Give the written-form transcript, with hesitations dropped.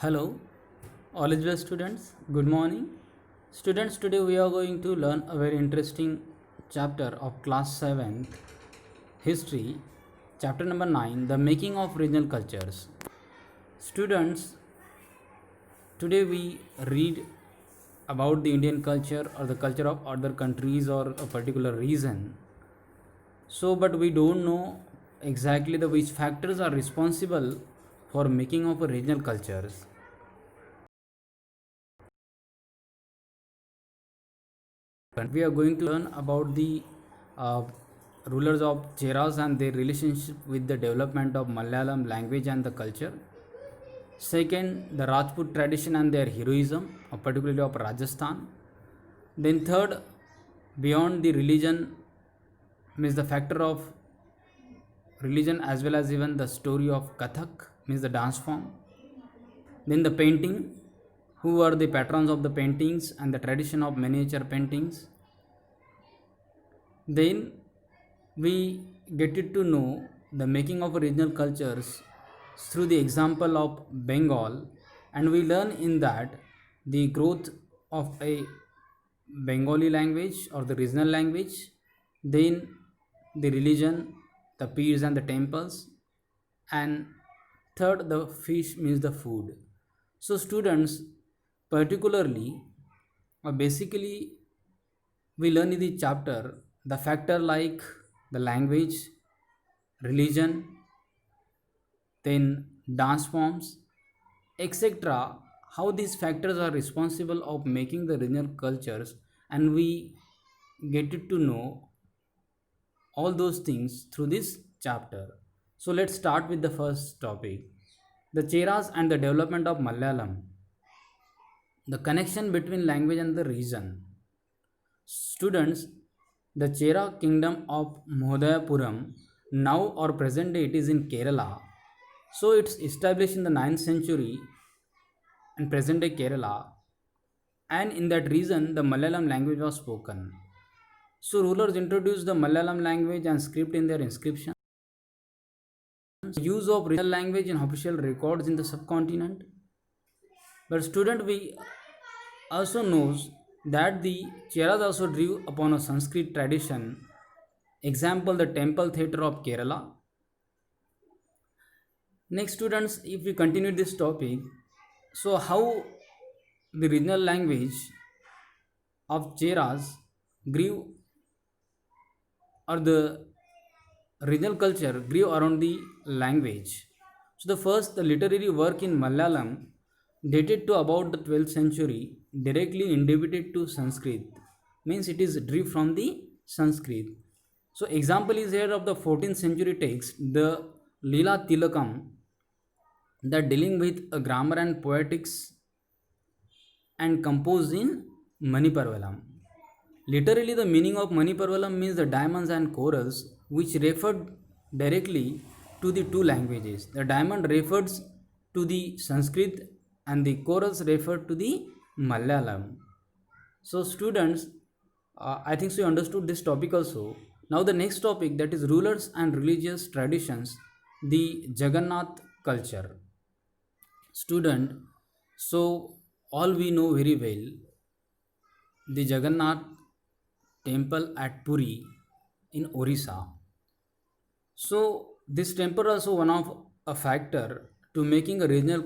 Hello, all is well students. Good morning. Students, today we are going to learn a very interesting chapter of class 7th history, chapter number 9, the making of regional cultures. Students, today we read about the Indian culture or the culture of other countries or a particular region. So, but we don't know exactly the which factors are responsible for making of a regional cultures. We are going to learn about the uh, rulers of Cheras and their relationship with the development of Malayalam language and the culture. Second, the Rajput tradition and their heroism, particularly of Rajasthan. Then third, beyond the religion, means the factor of religion as well as even the story of Kathak, means the dance form. Then the painting, who are the patrons of the paintings and the tradition of miniature paintings. Then we get it to know the making of regional cultures through the example of Bengal, and we learn in that the growth of a Bengali language or the regional language, then the religion, the peers and the temples, and third, the fish means the food. So students, particularly basically we learn in the chapter the factor like the language, religion, then dance forms, etc. How these factors are responsible of making the regional cultures, and we get it to know all those things through this chapter. So let's start with the first topic, the Cheras and the development of Malayalam, the connection between language and the region. Students, the Chera kingdom of Mohodayapuram, now or present day it is in Kerala. So it's established in the 9th century in present day Kerala, and in that region the Malayalam language was spoken. So rulers introduced the Malayalam language and script in their inscriptions. Use of regional language in official records in the subcontinent. But student, we also knows that the Cheras also drew upon a Sanskrit tradition. Example, the temple theatre of Kerala. Next students, if we continue this topic, so how the regional language of Cheras grew, or the regional culture grew around the language. So the first, the literary work in Malayalam dated to about the 12th century, directly attributed to Sanskrit, means it is drew from the Sanskrit. So example is here of the 14th century text, the Leela Tilakam, that dealing with a grammar and poetics and composed in Maniparvalam. Literally, the meaning of Maniparvalam means the diamonds and corals, which referred directly to the two languages. The diamond refers to the Sanskrit and the corals refer to the Malayalam. So, students, I think so you understood this topic also. Now, the next topic, that is rulers and religious traditions, the Jagannath culture. Student, so all we know very well the Jagannath temple at Puri in Orissa. So this temple also one of a factor to making a regional